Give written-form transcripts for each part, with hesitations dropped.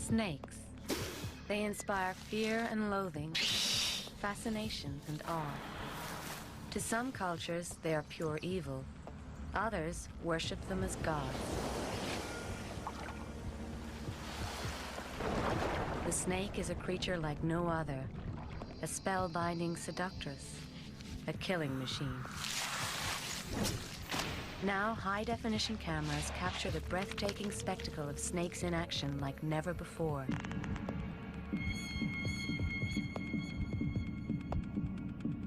Snakes. They inspire fear and loathing, fascination and awe. To some cultures, they are pure evil. Others worship them as gods. The snake is a creature like no other, a spellbinding seductress, a killing machine. Now, high-definition cameras capture the breathtaking spectacle of snakes in action like never before.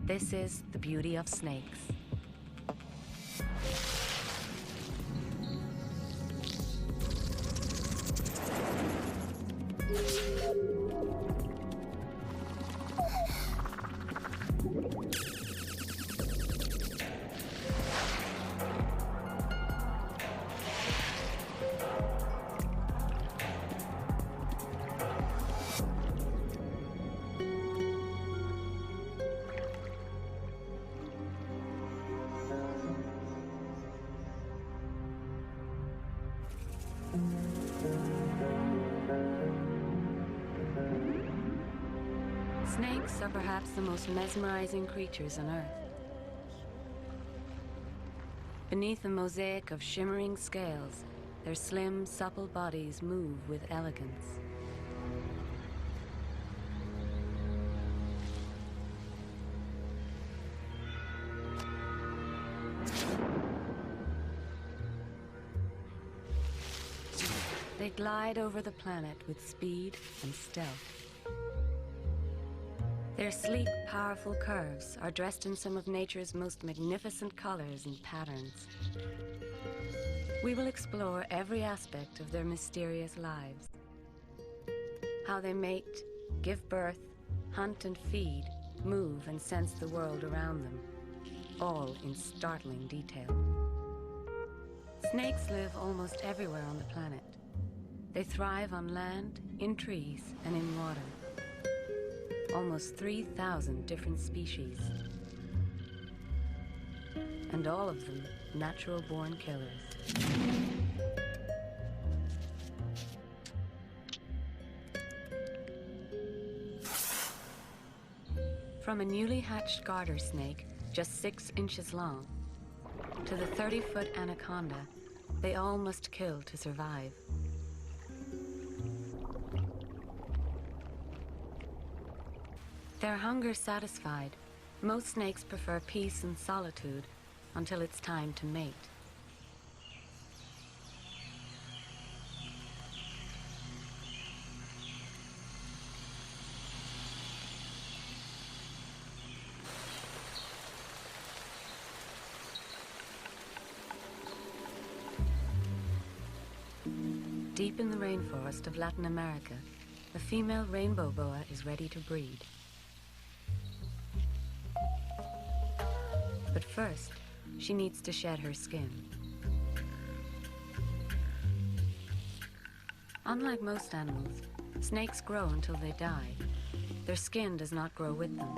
This is the beauty of snakes. Snakes are perhaps the most mesmerizing creatures on Earth. Beneath a mosaic of shimmering scales, their slim, supple bodies move with elegance. They glide over the planet with speed and stealth. Their sleek, powerful curves are dressed in some of nature's most magnificent colors and patterns. We will explore every aspect of their mysterious lives. How they mate, give birth, hunt and feed, move and sense the world around them, all in startling detail. Snakes live almost everywhere on the planet. They thrive on land, in trees, and in water. Almost 3,000 different species. And all of them natural-born killers. From a newly hatched garter snake, just 6 inches long, to the 30-foot anaconda, they all must kill to survive. Their hunger satisfied, most snakes prefer peace and solitude until it's time to mate. Deep in the rainforest of Latin America, a female rainbow boa is ready to breed. But first, she needs to shed her skin. Unlike most animals, snakes grow until they die. Their skin does not grow with them.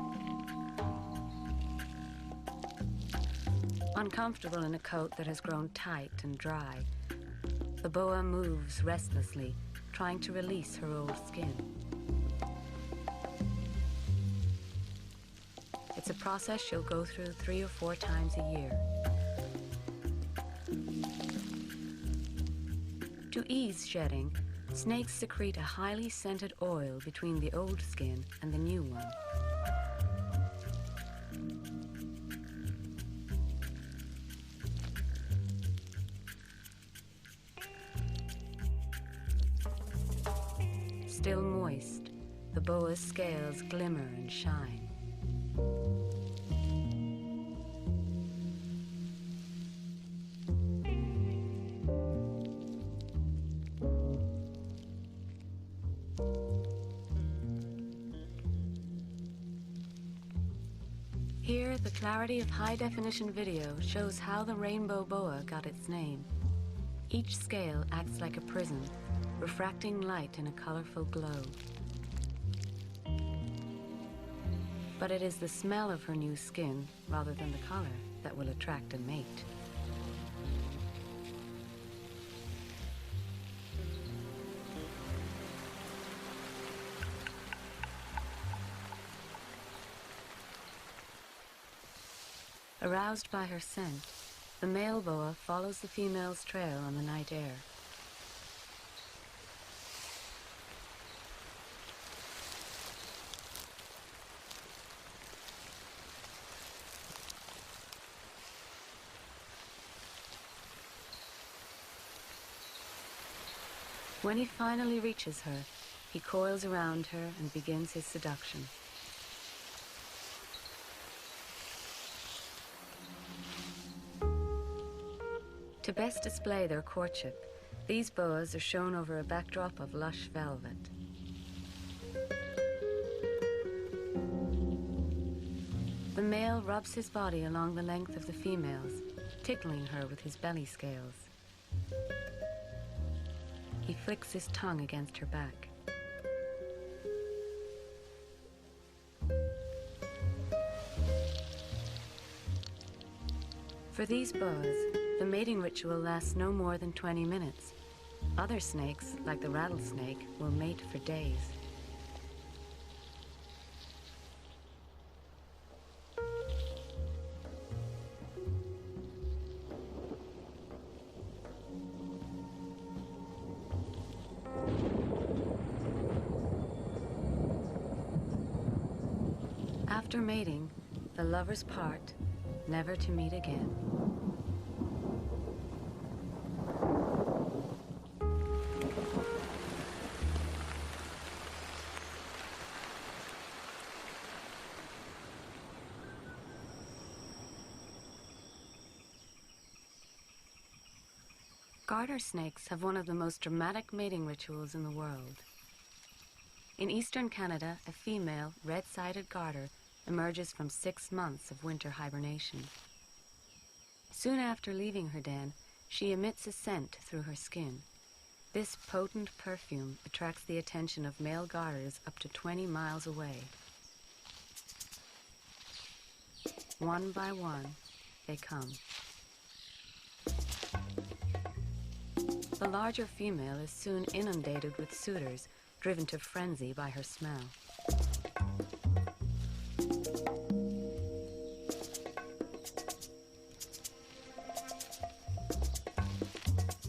Uncomfortable in a coat that has grown tight and dry, the boa moves restlessly, trying to release her old skin. It's a process she'll go through 3 or 4 times a year. To ease shedding, snakes secrete a highly scented oil between the old skin and the new one. Still moist, the boa's scales glimmer and shine. Here, the clarity of high-definition video shows how the rainbow boa got its name. Each scale acts like a prism, refracting light in a colorful glow. But it is the smell of her new skin, rather than the color, that will attract a mate. Aroused by her scent, the male boa follows the female's trail on the night air. When he finally reaches her, he coils around her and begins his seduction. To best display their courtship, these boas are shown over a backdrop of lush velvet. The male rubs his body along the length of the female's, tickling her with his belly scales. He flicks his tongue against her back. For these boas, the mating ritual lasts no more than 20 minutes. Other snakes, like the rattlesnake, will mate for days. After mating, the lovers part, never to meet again. Garter snakes have one of the most dramatic mating rituals in the world. In eastern Canada, a female red-sided garter emerges from 6 months of winter hibernation. Soon after leaving her den, she emits a scent through her skin. This potent perfume attracts the attention of male garters up to 20 miles away. One by one, they come. The larger female is soon inundated with suitors, driven to frenzy by her smell.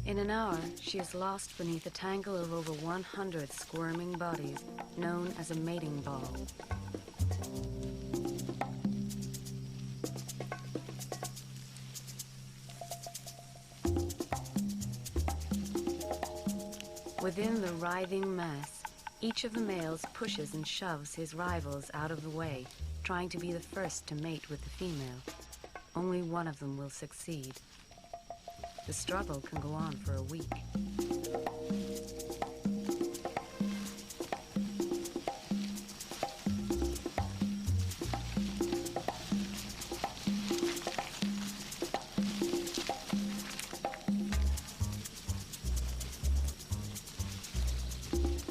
In an hour, she is lost beneath a tangle of over 100 squirming bodies, known as a mating ball. Within the writhing mass, each of the males pushes and shoves his rivals out of the way, trying to be the first to mate with the female. Only one of them will succeed. The struggle can go on for a week.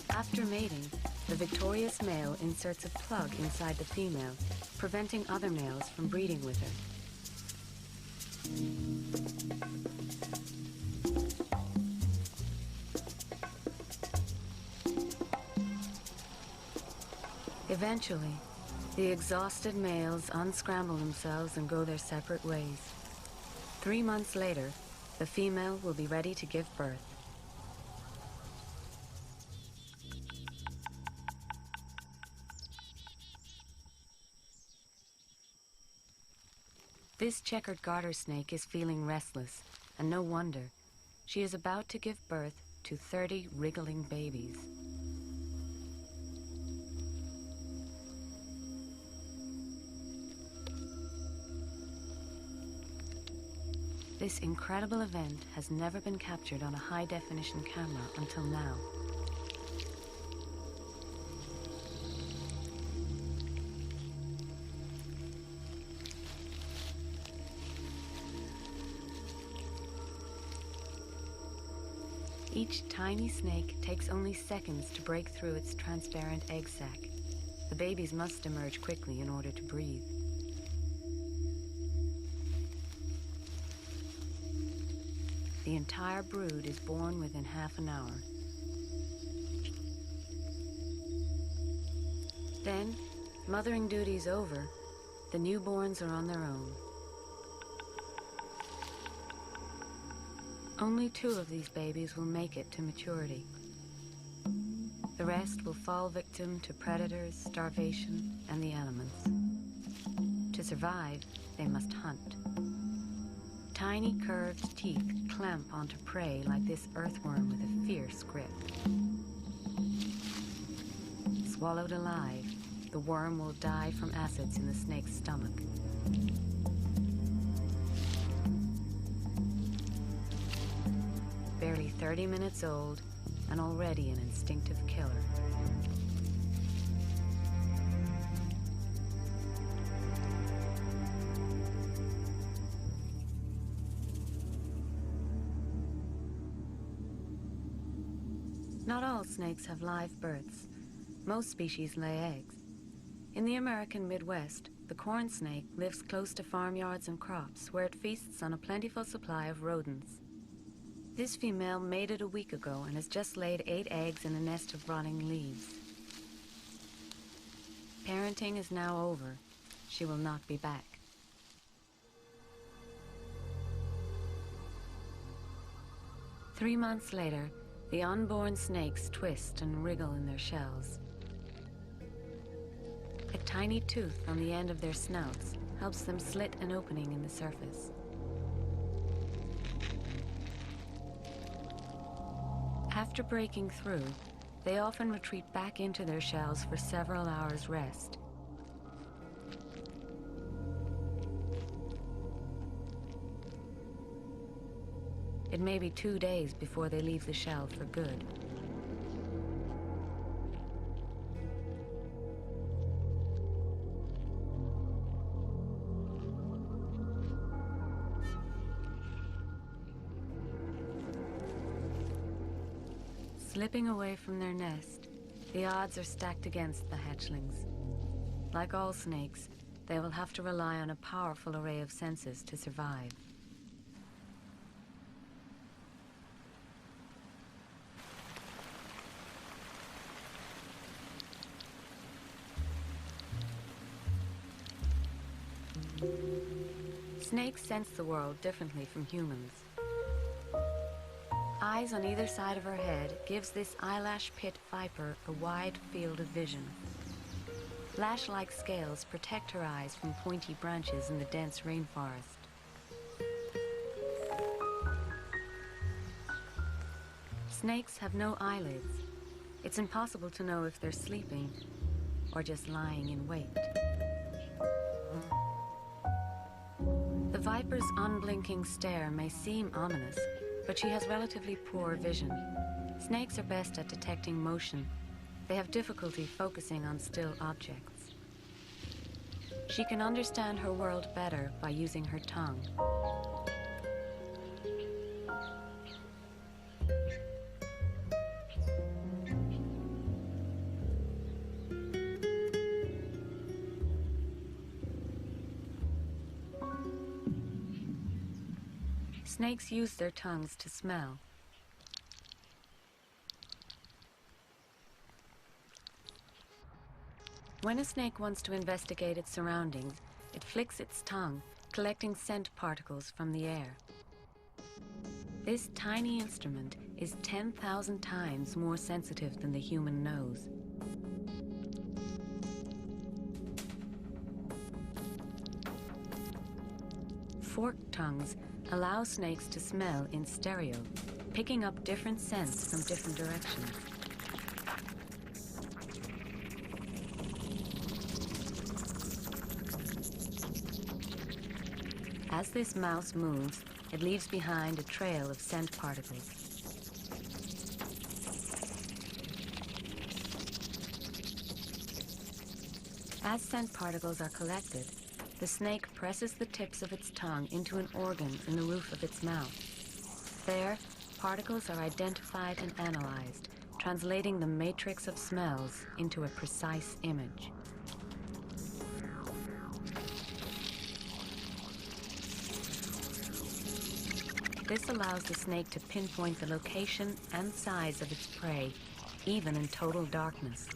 After mating, the victorious male inserts a plug inside the female, preventing other males from breeding with her. Eventually, the exhausted males unscramble themselves and go their separate ways. 3 months later, the female will be ready to give birth. This checkered garter snake is feeling restless, and no wonder. She is about to give birth to 30 wriggling babies. This incredible event has never been captured on a high-definition camera until now. Each tiny snake takes only seconds to break through its transparent egg sac. The babies must emerge quickly in order to breathe. The entire brood is born within half an hour. Then, mothering duties over, the newborns are on their own. Only 2 of these babies will make it to maturity. The rest will fall victim to predators, starvation, and the elements. To survive, they must hunt. Tiny curved teeth clamp onto prey like this earthworm with a fierce grip. Swallowed alive, the worm will die from acids in the snake's stomach. Barely 30 minutes old, and already an instinctive killer. Not all snakes have live births. Most species lay eggs. In the American Midwest, the corn snake lives close to farmyards and crops, where it feasts on a plentiful supply of rodents. This female mated a week ago and has just laid 8 eggs in a nest of rotting leaves. Parenting is now over. She will not be back. Three months later, the unborn snakes twist and wriggle in their shells. A tiny tooth on the end of their snouts helps them slit an opening in the surface. After breaking through, they often retreat back into their shells for several hours' rest. It may be 2 days before they leave the shell for good. Slipping away from their nest, the odds are stacked against the hatchlings. Like all snakes, they will have to rely on a powerful array of senses to survive. Snakes sense the world differently from humans. Eyes on either side of her head gives this eyelash pit viper a wide field of vision. Lash-like scales protect her eyes from pointy branches in the dense rainforest. Snakes have no eyelids. It's impossible to know if they're sleeping or just lying in wait. The viper's unblinking stare may seem ominous, but she has relatively poor vision. Snakes are best at detecting motion. They have difficulty focusing on still objects. She can understand her world better by using her tongue. Snakes use their tongues to smell. When a snake wants to investigate its surroundings, it flicks its tongue, collecting scent particles from the air. This tiny instrument is 10,000 times more sensitive than the human nose. Forked tongues allow snakes to smell in stereo, picking up different scents from different directions. As this mouse moves, it leaves behind a trail of scent particles. As scent particles are collected, the snake presses the tips of its tongue into an organ in the roof of its mouth. There, particles are identified and analyzed, translating the matrix of smells into a precise image. This allows the snake to pinpoint the location and size of its prey, even in total darkness.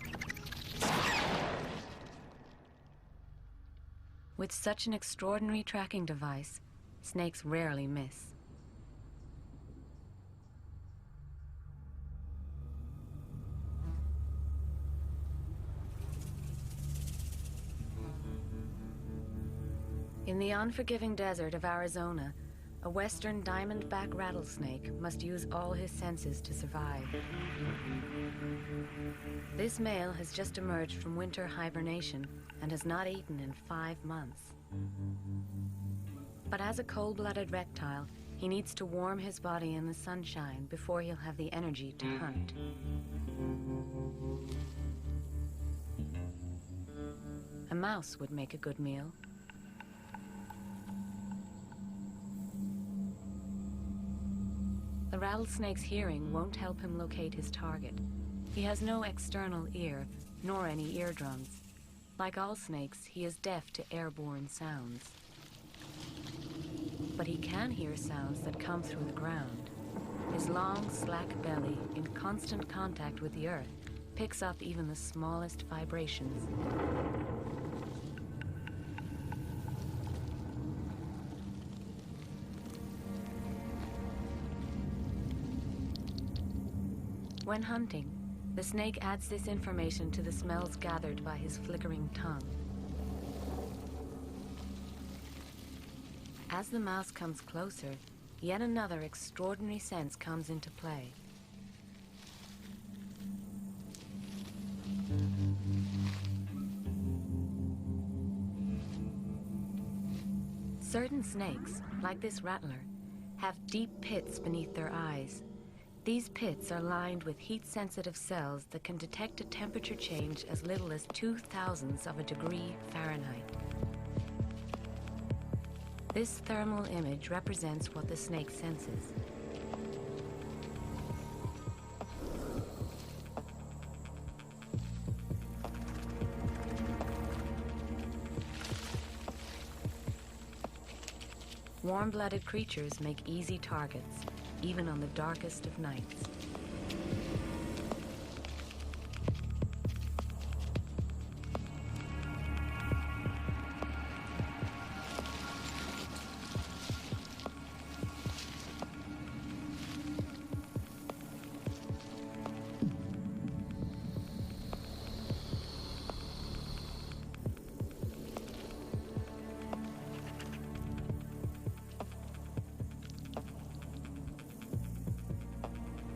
With such an extraordinary tracking device, snakes rarely miss. In the unforgiving desert of Arizona, a western diamondback rattlesnake must use all his senses to survive. This male has just emerged from winter hibernation and has not eaten in 5 months. But as a cold-blooded reptile, he needs to warm his body in the sunshine before he'll have the energy to hunt. A mouse would make a good meal. The rattlesnake's hearing won't help him locate his target. He has no external ear, nor any eardrums. Like all snakes, he is deaf to airborne sounds. But he can hear sounds that come through the ground. His long, slack belly, in constant contact with the earth, picks up even the smallest vibrations. When hunting, the snake adds this information to the smells gathered by his flickering tongue. As the mouse comes closer, yet another extraordinary sense comes into play. Certain snakes, like this rattler, have deep pits beneath their eyes. These pits are lined with heat-sensitive cells that can detect a temperature change as little as 0.002 of a degree Fahrenheit. This thermal image represents what the snake senses. Warm-blooded creatures make easy targets, even on the darkest of nights.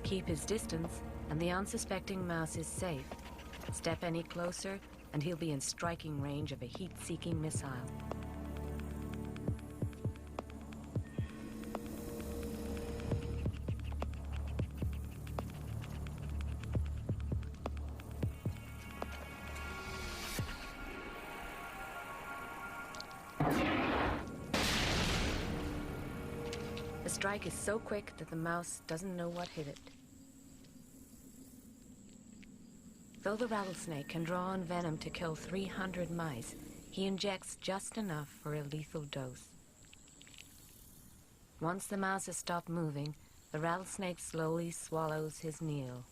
Keep his distance, and the unsuspecting mouse is safe. Step any closer, and he'll be in striking range of a heat-seeking missile. The strike is so quick that the mouse doesn't know what hit it. Though the rattlesnake can draw on venom to kill 300 mice, he injects just enough for a lethal dose. Once the mouse has stopped moving, the rattlesnake slowly swallows his meal.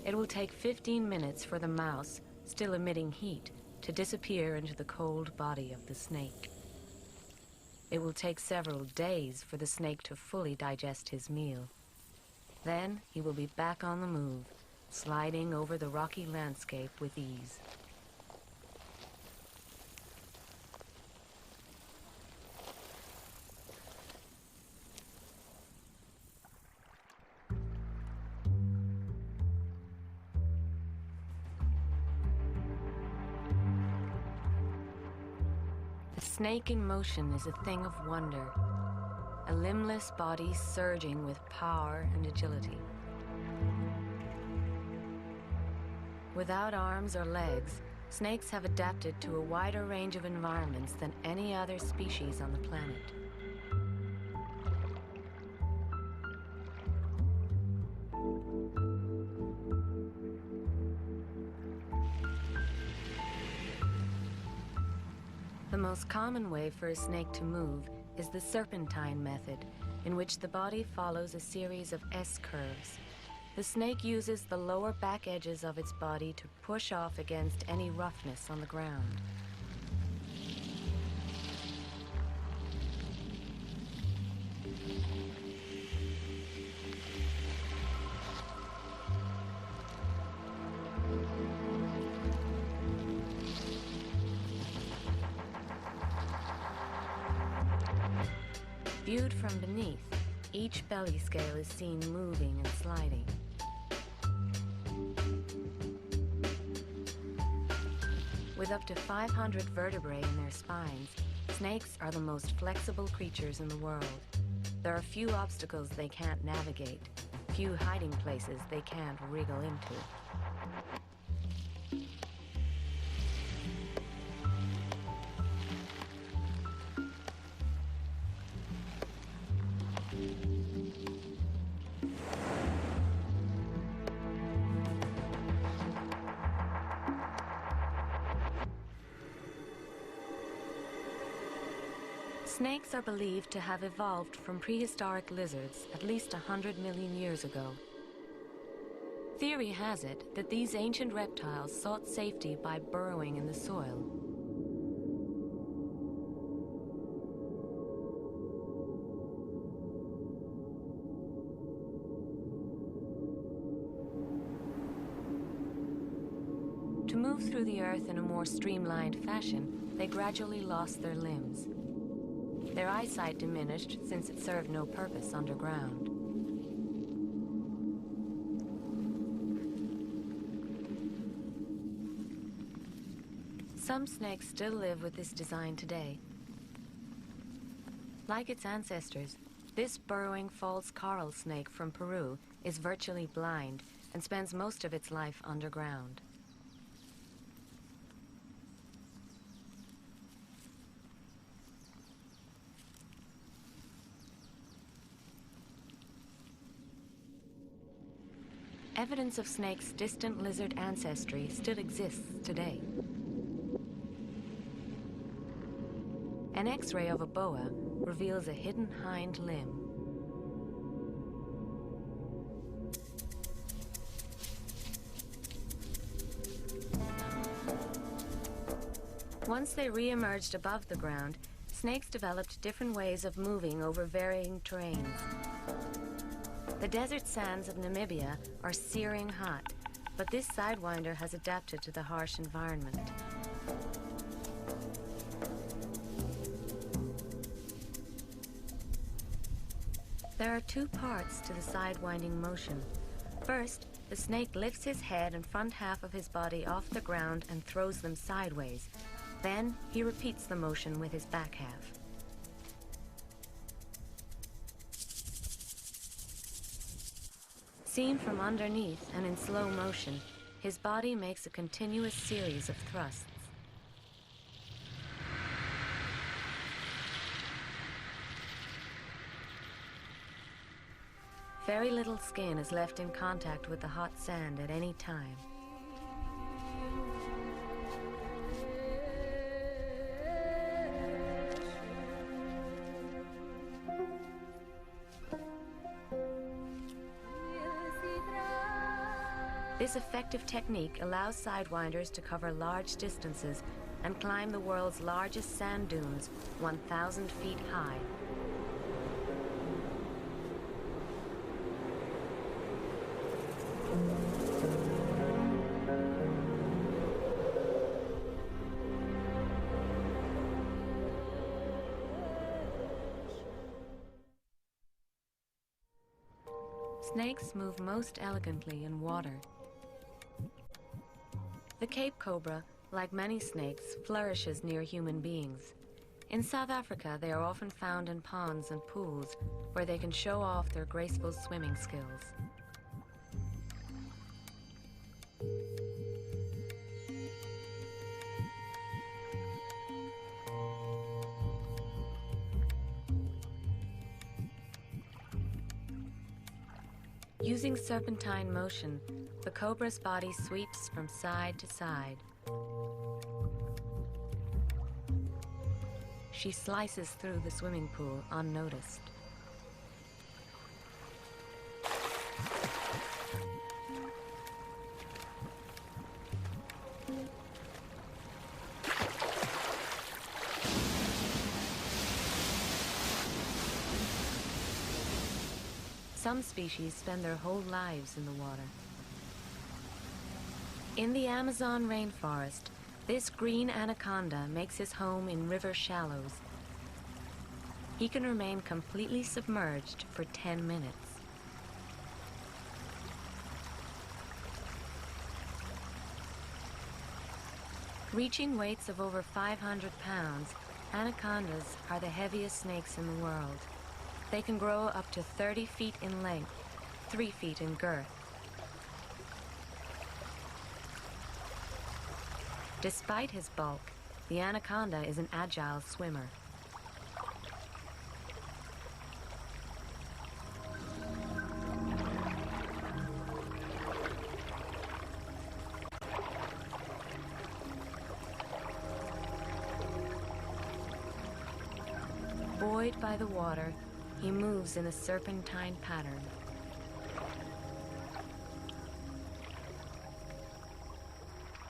It will take 15 minutes for the mouse, still emitting heat, to disappear into the cold body of the snake. It will take several days for the snake to fully digest his meal. Then he will be back on the move, sliding over the rocky landscape with ease. The snake in motion is a thing of wonder. A limbless body surging with power and agility. Without arms or legs, snakes have adapted to a wider range of environments than any other species on the planet. The most common way for a snake to move is the serpentine method, in which the body follows a series of S-curves. The snake uses the lower back edges of its body to push off against any roughness on the ground. Viewed from beneath, each belly scale is seen moving and sliding. With up to 500 vertebrae in their spines, snakes are the most flexible creatures in the world. There are few obstacles they can't navigate, few hiding places they can't wriggle into. Snakes are believed to have evolved from prehistoric lizards at least 100 million years ago. Theory has it that these ancient reptiles sought safety by burrowing in the soil. To move through the earth in a more streamlined fashion, they gradually lost their limbs. Their eyesight diminished since it served no purpose underground. Some snakes still live with this design today. Like its ancestors, this burrowing false coral snake from Peru is virtually blind and spends most of its life underground. Evidence of snakes' distant lizard ancestry still exists today. An X-ray of a boa reveals a hidden hind limb. Once they re-emerged above the ground, snakes developed different ways of moving over varying terrains. The desert sands of Namibia are searing hot, but this sidewinder has adapted to the harsh environment. There are two parts to the sidewinding motion. First, the snake lifts his head and front half of his body off the ground and throws them sideways. Then, he repeats the motion with his back half. Seen from underneath and in slow motion, his body makes a continuous series of thrusts. Very little skin is left in contact with the hot sand at any time. This effective technique allows sidewinders to cover large distances and climb the world's largest sand dunes, 1,000 feet high. Snakes move most elegantly in water. The Cape cobra, like many snakes, flourishes near human beings. In South Africa, they are often found in ponds and pools where they can show off their graceful swimming skills. Using serpentine motion, the cobra's body sweeps from side to side. She slices through the swimming pool unnoticed. Some species spend their whole lives in the water. In the Amazon rainforest, this green anaconda makes his home in river shallows. He can remain completely submerged for 10 minutes. Reaching weights of over 500 pounds, anacondas are the heaviest snakes in the world. They can grow up to 30 feet in length, 3 feet in girth. Despite his bulk, the anaconda is an agile swimmer. Buoyed by the water, he moves in a serpentine pattern.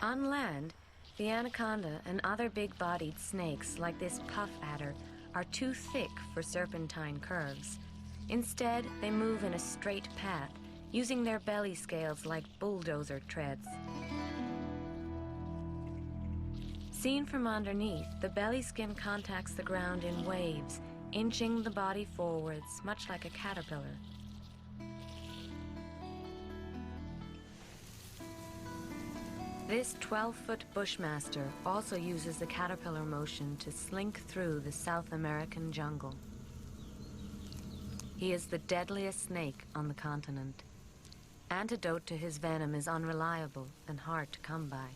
On land, the anaconda and other big-bodied snakes like this puff adder are too thick for serpentine curves. Instead, they move in a straight path, using their belly scales like bulldozer treads. Seen from underneath, the belly skin contacts the ground in waves, inching the body forwards, much like a caterpillar. This 12-foot bushmaster also uses the caterpillar motion to slink through the South American jungle. He is the deadliest snake on the continent. Antidote to his venom is unreliable and hard to come by.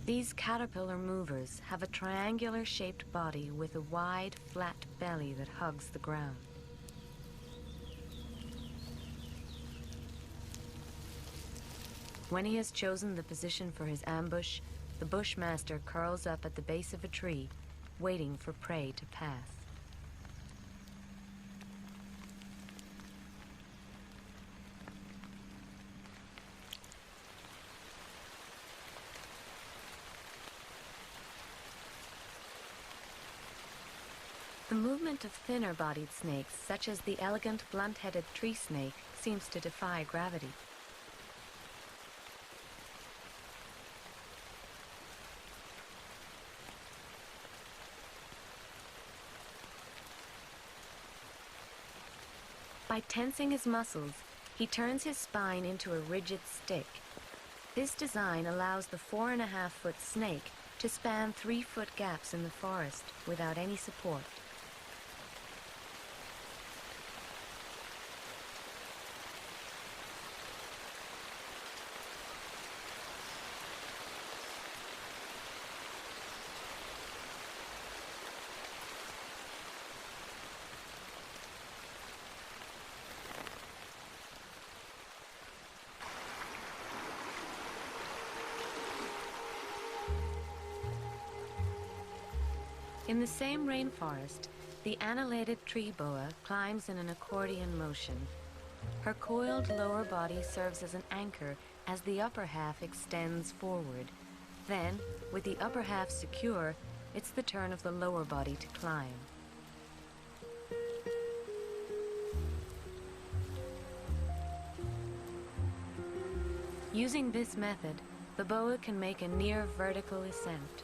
These caterpillar movers have a triangular-shaped body with a wide, flat belly that hugs the ground. When he has chosen the position for his ambush, the bushmaster curls up at the base of a tree, waiting for prey to pass. The movement of thinner-bodied snakes, such as the elegant blunt-headed tree snake, seems to defy gravity. By tensing his muscles, he turns his spine into a rigid stick. This design allows the 4.5-foot snake to span 3-foot gaps in the forest without any support. In the same rainforest, the annellated tree boa climbs in an accordion motion. Her coiled lower body serves as an anchor as the upper half extends forward. Then, with the upper half secure, it's the turn of the lower body to climb. Using this method, the boa can make a near vertical ascent.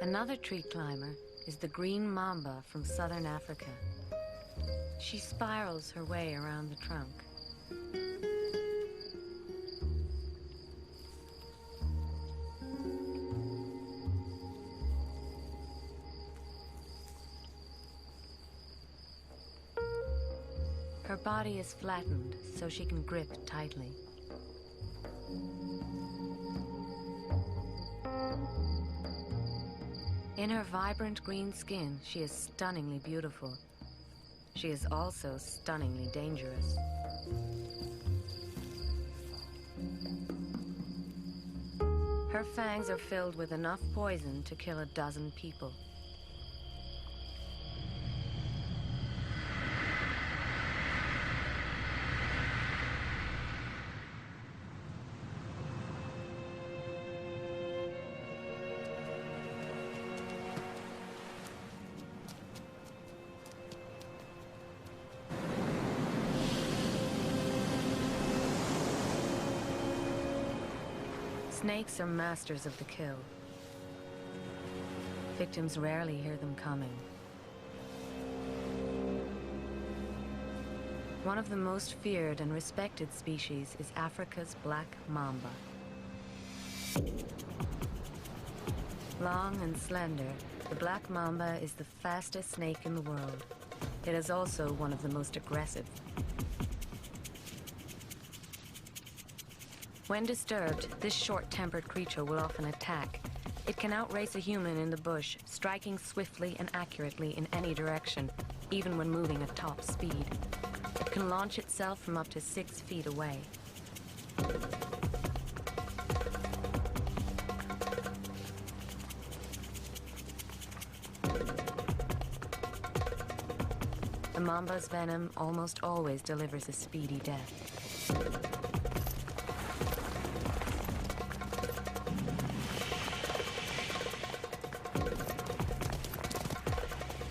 Another tree climber is the green mamba from southern Africa. She spirals her way around the trunk. Her body is flattened so she can grip tightly. In her vibrant green skin, she is stunningly beautiful. She is also stunningly dangerous. Her fangs are filled with enough poison to kill 12 people. Snakes are masters of the kill. Victims rarely hear them coming. One of the most feared and respected species is Africa's black mamba. Long and slender, the black mamba is the fastest snake in the world. It is also one of the most aggressive. When disturbed, this short-tempered creature will often attack. It can outrace a human in the bush, striking swiftly and accurately in any direction, even when moving at top speed. It can launch itself from up to 6 feet away. The mamba's venom almost always delivers a speedy death.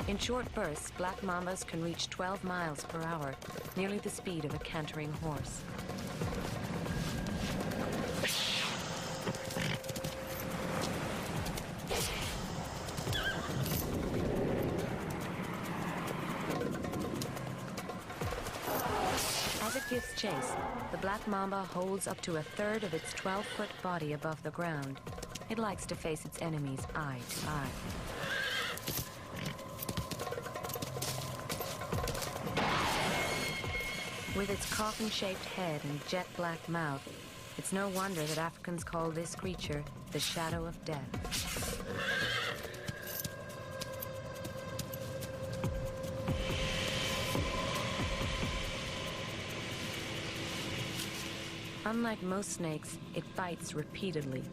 In short bursts, black mambas can reach 12 miles per hour, nearly the speed of a cantering horse. As it gives chase, the black mamba holds up to a third of its 12-foot body above the ground. It likes to face its enemies eye to eye. With its coffin-shaped head and jet-black mouth, it's no wonder that Africans call this creature the shadow of death. Unlike most snakes, it bites repeatedly.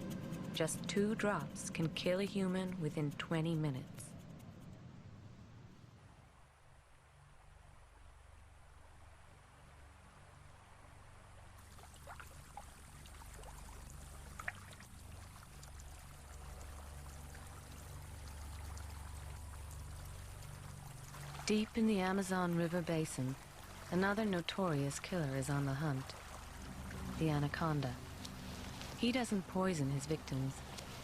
Just 2 drops can kill a human within 20 minutes. Deep in the Amazon River basin, another notorious killer is on the hunt. The anaconda. He doesn't poison his victims.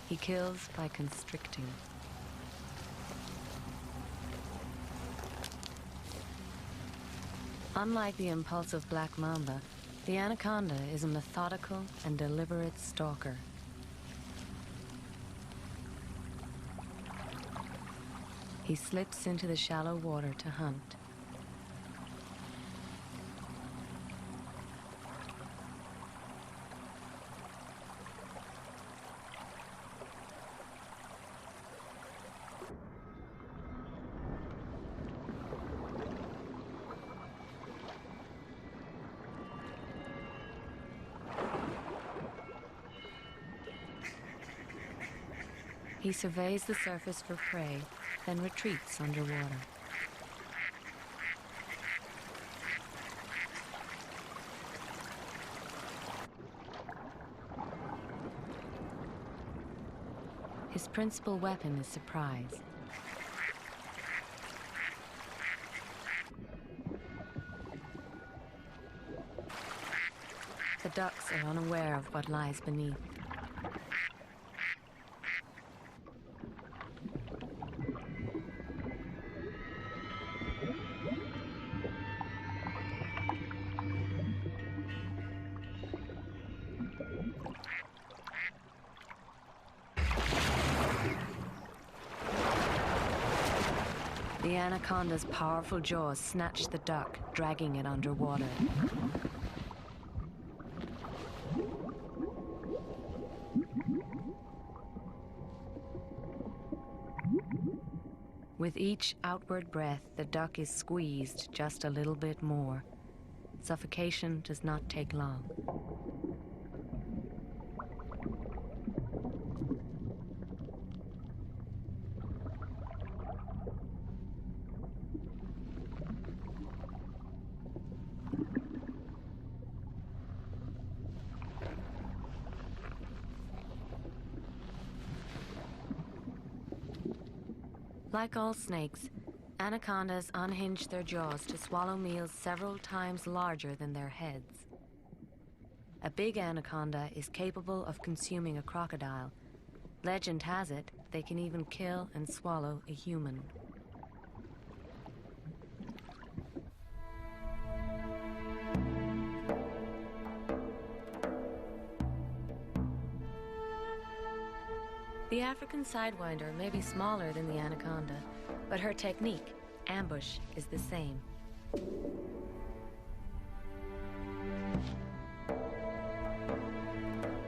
He kills by constricting. Unlike the impulsive black mamba, the anaconda is a methodical and deliberate stalker. He slips into the shallow water to hunt. He surveys the surface for prey, then retreats underwater. His principal weapon is surprise. The ducks are unaware of what lies beneath. The anaconda's powerful jaws snatch the duck, dragging it underwater. With each outward breath, the duck is squeezed just a little bit more. Suffocation does not take long. Like all snakes, anacondas unhinge their jaws to swallow meals several times larger than their heads. A big anaconda is capable of consuming a crocodile. Legend has it they can even kill and swallow a human. The African sidewinder may be smaller than the anaconda, but her technique, ambush, is the same.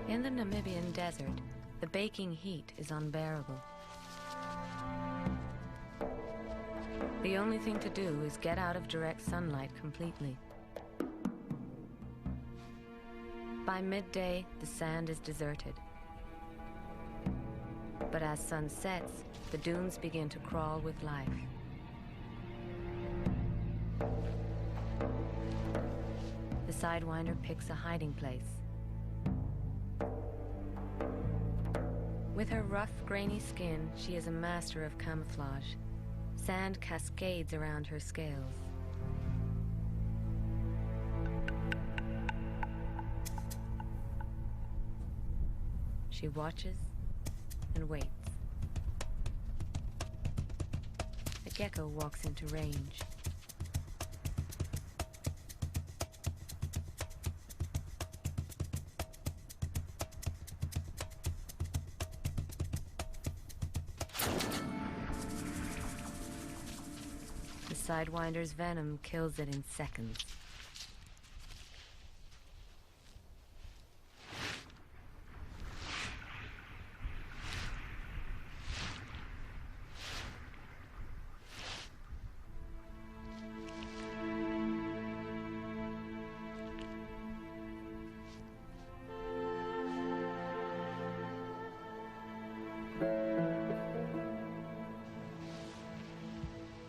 In the Namibian desert, the baking heat is unbearable. The only thing to do is get out of direct sunlight completely. By midday, the sand is deserted. But as sun sets, the dunes begin to crawl with life. The sidewinder picks a hiding place. With her rough, grainy skin, she is a master of camouflage. Sand cascades around her scales. She watches and waits. A gecko walks into range. The sidewinder's venom kills it in seconds.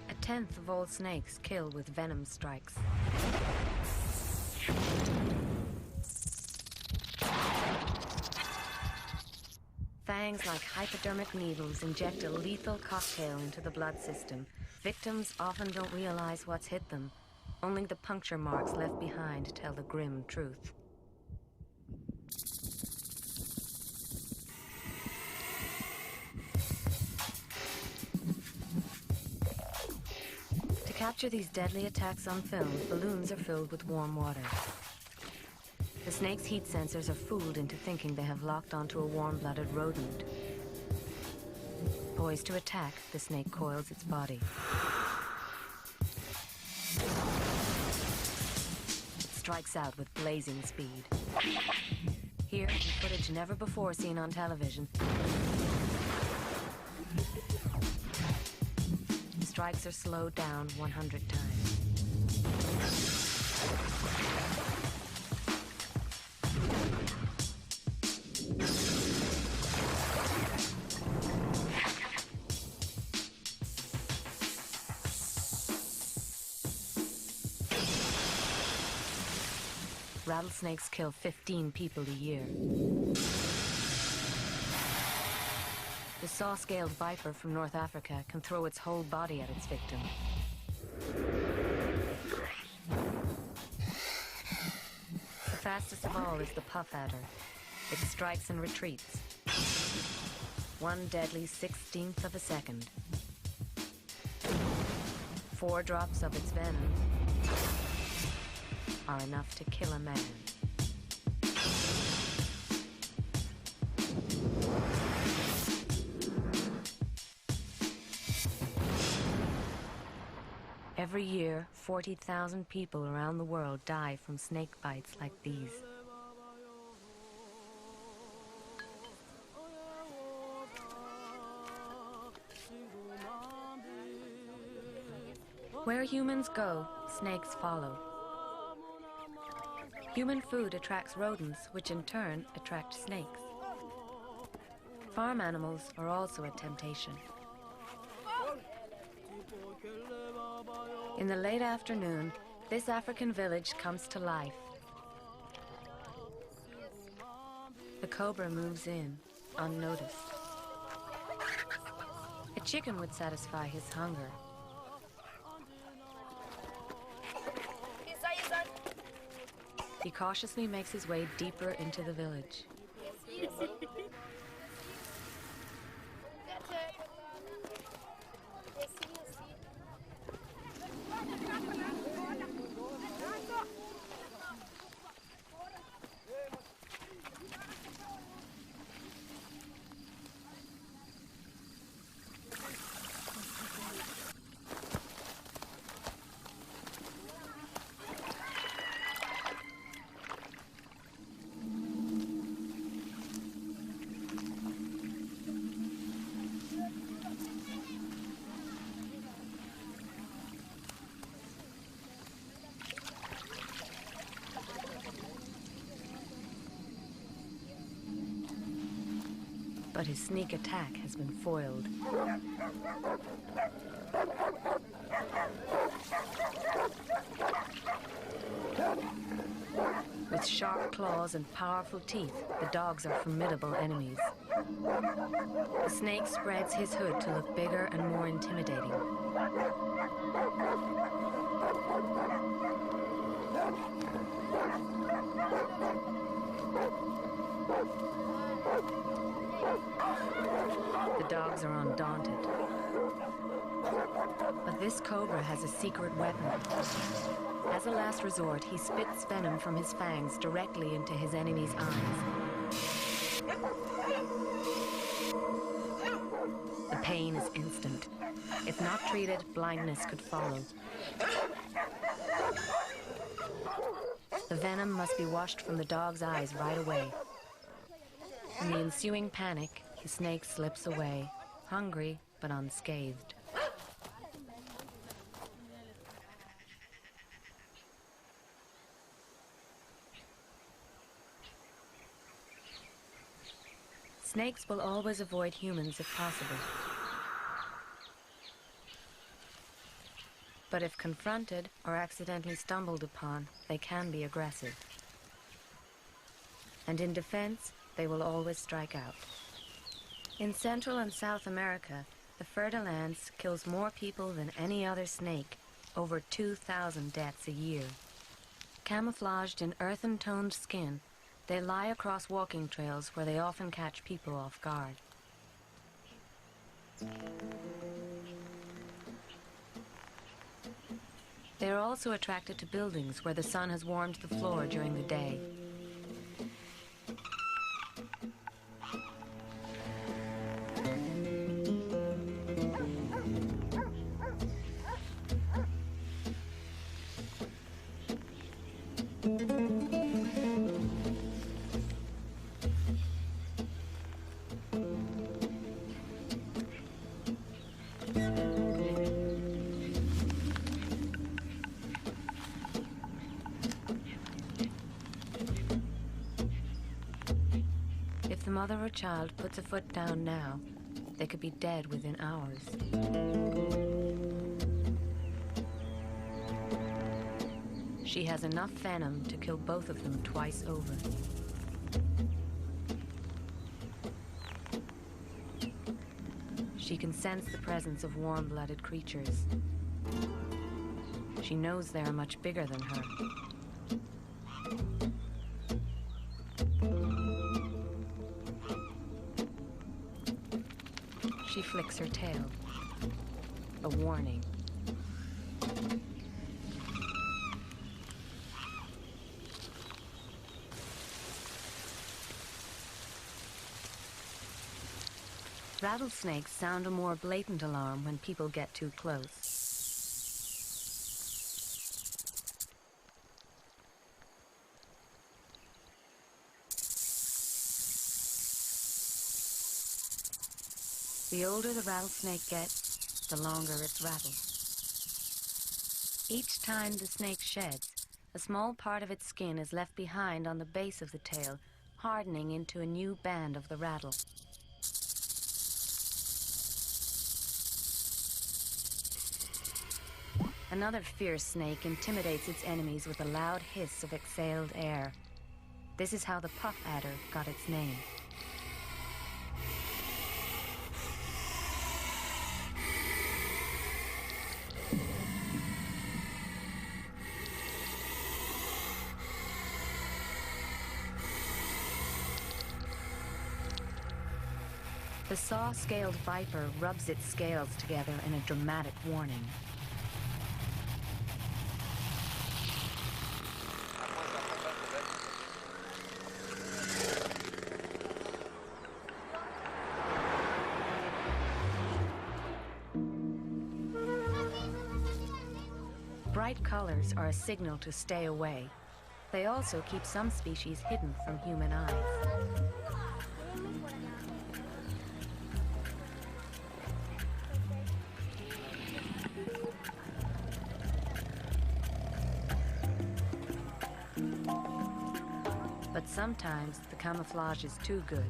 A tenth of all snakes kill with venom strikes. Fangs like hypodermic needles inject a lethal cocktail into the blood system. Victims often don't realize what's hit them. Only the puncture marks left behind tell the grim truth. To capture these deadly attacks on film, balloons are filled with warm water. The snake's heat sensors are fooled into thinking they have locked onto a warm-blooded rodent. Poised to attack, the snake coils its body. It strikes out with blazing speed. Here, in footage never before seen on television, strikes are slowed down 100 times. Rattlesnakes kill 15 people a year. The saw-scaled viper from North Africa can throw its whole body at its victim. The fastest of all is the puff adder. It strikes and retreats. One deadly 16th of a second. 4 drops of its venom are enough to kill a man. Every year, 40,000 people around the world die from snake bites like these. Where humans go, snakes follow. Human food attracts rodents, which in turn attract snakes. Farm animals are also a temptation. In the late afternoon, this African village comes to life. The cobra moves in, unnoticed. It chicken would satisfy his hunger. He cautiously makes his way deeper into the village. But his sneak attack has been foiled. With sharp claws and powerful teeth, the dogs are formidable enemies. The snake spreads his hood to look bigger and more intimidating. The dogs are undaunted. But this cobra has a secret weapon. As a last resort, he spits venom from his fangs directly into his enemy's eyes. The pain is instant. If not treated, blindness could follow. The venom must be washed from the dog's eyes right away. In the ensuing panic, the snake slips away, hungry but unscathed. Snakes will always avoid humans if possible. But if confronted or accidentally stumbled upon, they can be aggressive. And in defense, they will always strike out. In Central and South America, the fer-de-lance kills more people than any other snake, over 2,000 deaths a year. Camouflaged in earthen-toned skin, they lie across walking trails where they often catch people off guard. They are also attracted to buildings where the sun has warmed the floor during the day. If the mother or child puts a foot down now, they could be dead within hours. She has enough venom to kill both of them twice over. She can sense the presence of warm-blooded creatures. She knows they are much bigger than her. She flicks her tail. A warning. Rattlesnakes sound a more blatant alarm when people get too close. The older the rattlesnake gets, the longer its rattle. Each time the snake sheds, a small part of its skin is left behind on the base of the tail, hardening into a new band of the rattle. Another fierce snake intimidates its enemies with a loud hiss of exhaled air. This is how the puff adder got its name. The saw-scaled viper rubs its scales together in a dramatic warning. Bright colors are a signal to stay away. They also keep some species hidden from human eyes. But sometimes the camouflage is too good.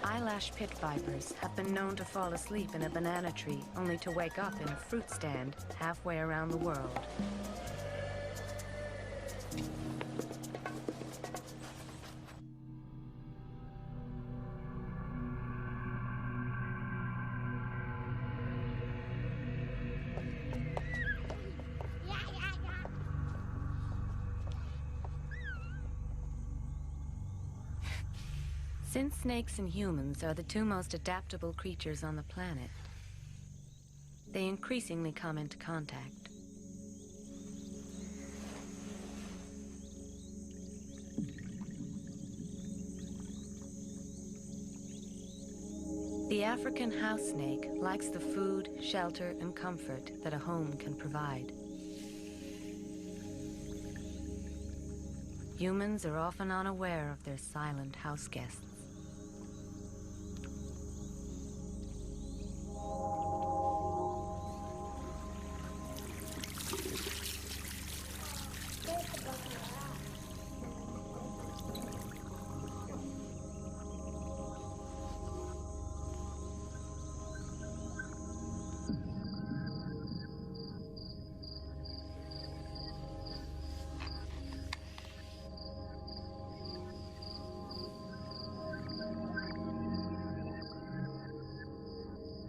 Eyelash pit vipers have been known to fall asleep in a banana tree only to wake up in a fruit stand halfway around the world. Since snakes and humans are the two most adaptable creatures on the planet, they increasingly come into contact. The African house snake likes the food, shelter, and comfort that a home can provide. Humans are often unaware of their silent house guests.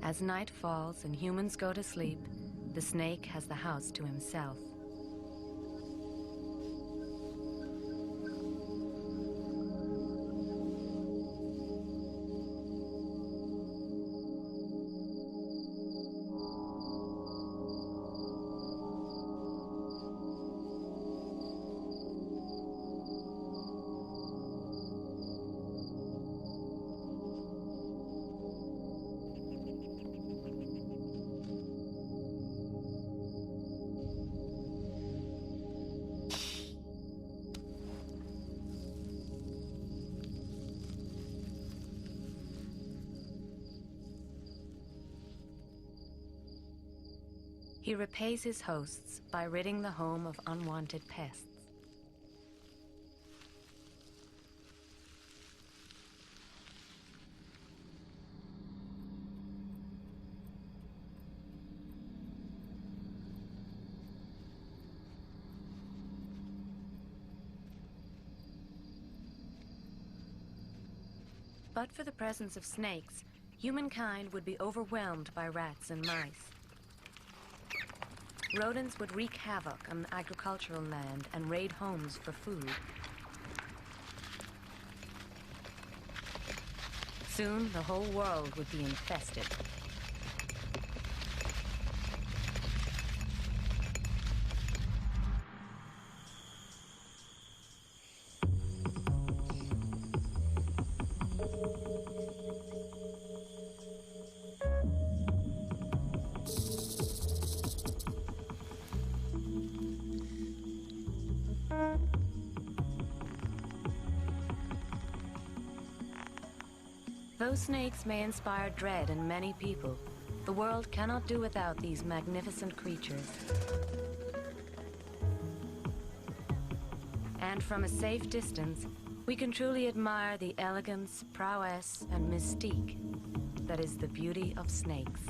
As night falls and humans go to sleep, the snake has the house to himself. He repays his hosts by ridding the home of unwanted pests. But for the presence of snakes, humankind would be overwhelmed by rats and mice. Rodents would wreak havoc on agricultural land and raid homes for food. Soon, the whole world would be infested. Though snakes may inspire dread in many people, the world cannot do without these magnificent creatures. And from a safe distance, we can truly admire the elegance, prowess, and mystique that is the beauty of snakes.